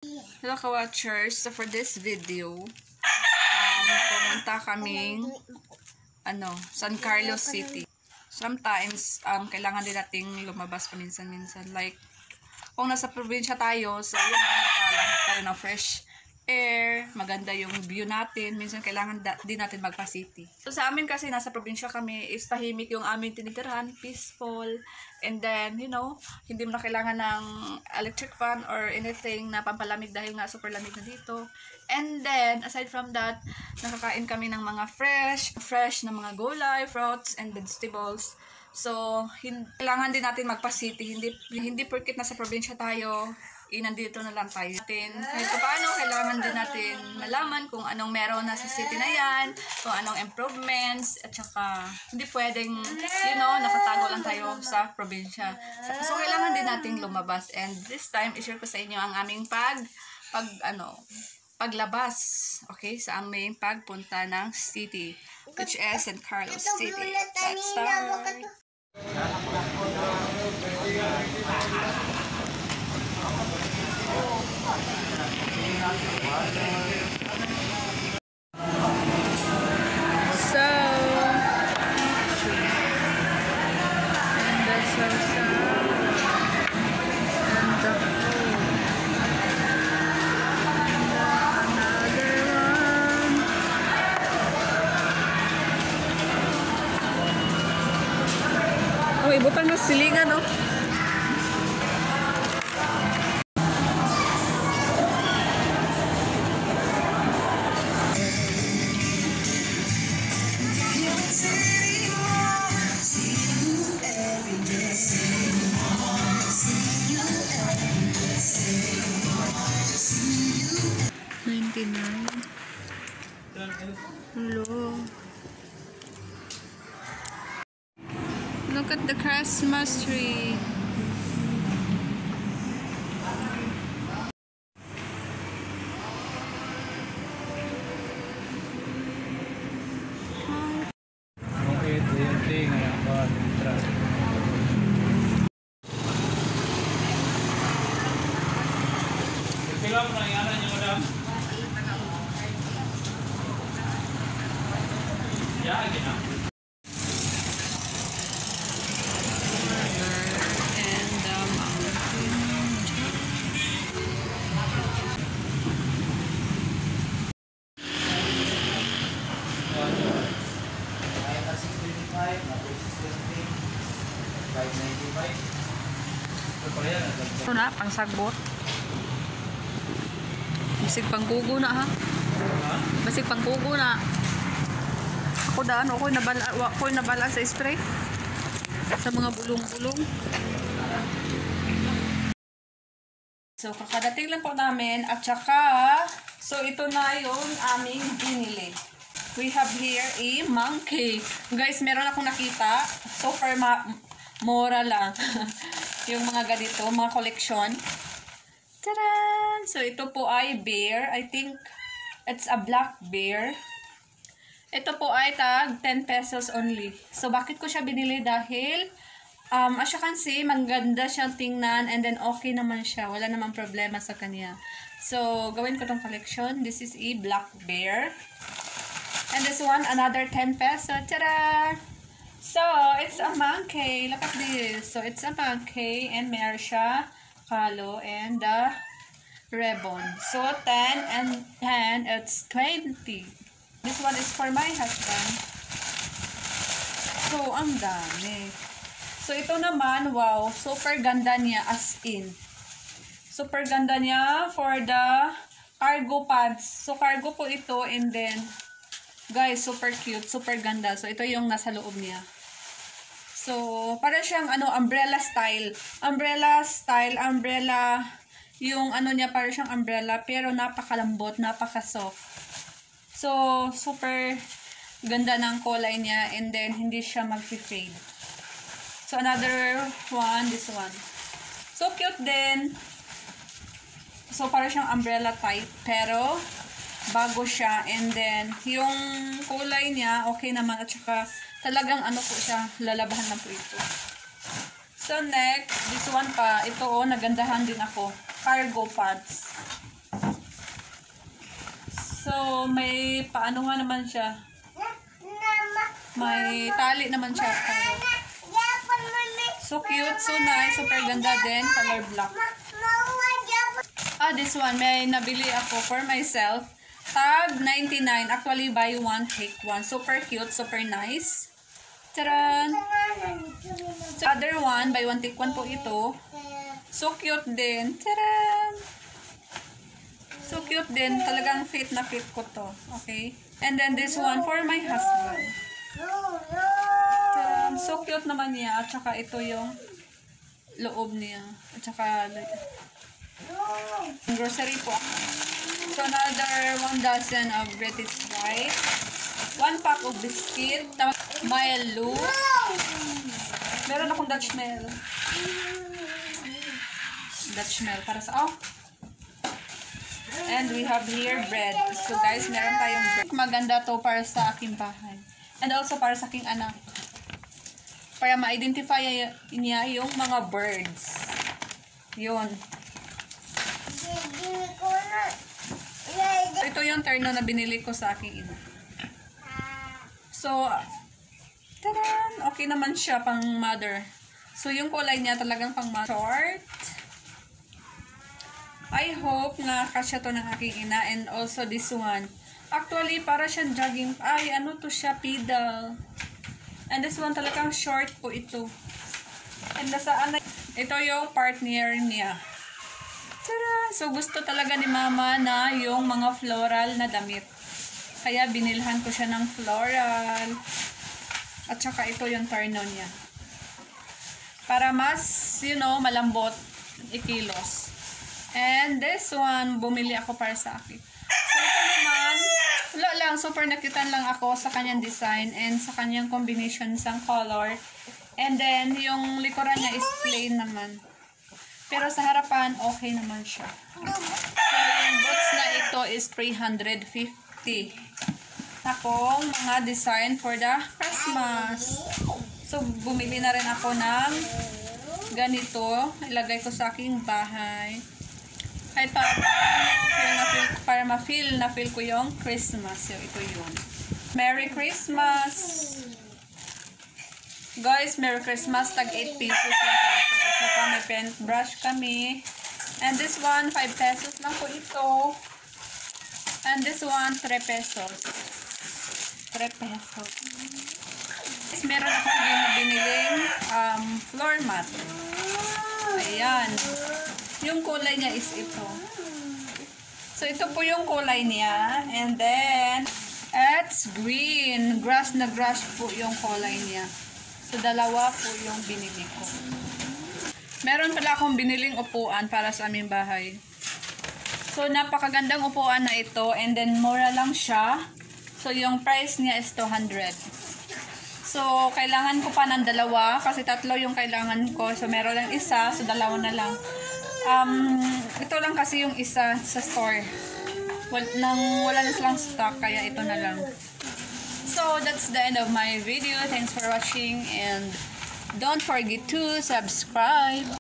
Hello ka-watchers, so for this video, pumunta kaming San Carlos City. Sometimes, kailangan din nating lumabas paminsan-minsan. Like, kung nasa probinsya tayo, so yun, nakalangat tayo ng fresh air, maganda yung view natin. Minsan kailangan din natin magpa-city. So sa amin kasi nasa probinsya kami, is tahimik yung aming tinitirhan, peaceful. And then, you know, hindi mo na kailangan ng electric fan or anything na pampalamig dahil nga super lamig na dito. And then, aside from that, nakakain kami ng mga fresh na mga gulay, fruits, and vegetables. So, kailangan din natin magpa-city. Hindi porket nasa probinsya tayo, nandito na lang tayo. Kahit paano, kailangan din natin malaman kung anong meron na sa city na yan, kung anong improvements, at saka hindi pwedeng, you know, nakatago lang tayo sa probinsya. So kailangan din nating lumabas. And this time, i-share ko sa inyo ang aming paglabas, okay, sa aming pagpunta ng city, which is San Carlos City. Let's start! So, and the salsa and the food. Another one. Oh, ibutan mo silingan, oh. Hello. Look at the Christmas tree. Ito na, pangsagbot. Basig pangkugo na, ha? Basig pangkugo na. Ako daan, ako'y nabala sa spray. Sa mga bulong-bulong. So, kakadating lang po namin. At saka, so ito na yung aming binili. We have here a monkey. Guys, meron akong nakita. So far, mura lang. Yung mga ganito, mga collection. Taran! So, ito po ay bear. I think it's a black bear. Ito po ay tag 10 pesos only. So, bakit ko siya binili? Dahil, as you can see, maganda siyang tingnan and then okay naman siya. Wala namang problema sa kanya. So, gawin ko tong collection. This is a black bear. And this one, another 10 pesos. Tada! So, it's a monkey. Look at this. So, it's a monkey and meron siya kalo and the ribbon. So, 10 and 10, it's 20. This one is for my husband. So, ang dami. So, ito naman, wow, super ganda niya as in. Super ganda niya for the cargo pads. So, cargo po ito and then, guys, super cute, super ganda. So, ito yung nasa loob niya. So, para siyang umbrella style. Umbrella, yung niya para siyang umbrella, pero napakalambot, napaka-soft. So, super ganda ng kulay niya and then hindi siya mag-fade. So, another one, this one. So, cute din. So, para siyang umbrella type, pero bago siya and then yung kulay niya okay naman at saka talagang po siya, lalabahan na po ito. So next, this one pa, ito nagandahan din ako, cargo pads. may paano nga naman siya. May tali naman siya. So cute, so nice, super ganda din, color black. This one, may nabili ako for myself. Tag 99, actually buy one, take one. Super cute, super nice. Taran! So, other one, buy one, take one po ito. So cute din. Taran! So cute din. Talagang fit na fit ko to. Okay? And then this one for my husband. So cute naman niya. At saka ito yung loob niya. At saka grocery po ako. So another 1 dozen of British rice. 1 pack of biscuit. Milo. Meron akong Dutch Mill. Dutch Mill para sa And we have here bread. So guys, meron tayong bread. Maganda to para sa aking bahay. And also para sa aking anak. Para ma-identify niya yung mga birds. Yun. Ito yung terno na binili ko sa aking ina. So, tadan! Okay naman siya pang mother. So, yung kulay niya talagang pang mother. Short. I hope na kasya to ng aking ina. And also this one. Actually, para siyang jogging. Ay, ano to siya? Pedal. And this one talagang short po ito. And nasaan na? Ito yung partner niya. Tara! So, gusto talaga ni mama na yung mga floral na damit. Kaya binilhan ko siya ng floral. At saka ito yung terno niya. Para mas, malambot ikilos. And this one, bumili ako para sa akin. So, ito naman, wala lang, super nakitan lang ako sa kanyang design and sa kanyang combination ng color. And then, yung likuran niya is plain naman. Pero sa harapan, okay naman siya. So, yung boots na ito is 350. Akong mga design for the Christmas. So, bumili na rin ako ng ganito. Ilagay ko sa aking bahay. Kahit para ma-feel ko yung Christmas. So, ito yun. Merry Christmas! Guys, Merry Christmas. Tag 8 pesos lang po ito. Saka may paintbrush kami. And this one, 5 pesos lang po ito. And this one, 3 pesos. 3 pesos. Meron ako biniling floor mat. Ayan. Yung kulay niya is ito. So, ito po yung kulay niya. And then, it's green. Grass na grass po yung kulay niya. So, dalawa po yung binili ko. Meron pala akong biniling upuan para sa aming bahay. So, napakagandang upuan na ito. And then, mura lang siya. So, yung price niya is 200. So, kailangan ko pa ng dalawa. Kasi tatlo yung kailangan ko. So, meron lang isa. So, dalawa na lang. Ito lang kasi yung isa sa store. Wala na silang stock. Kaya ito na lang. So, that's the end of my video. Thanks for watching. And don't forget to subscribe.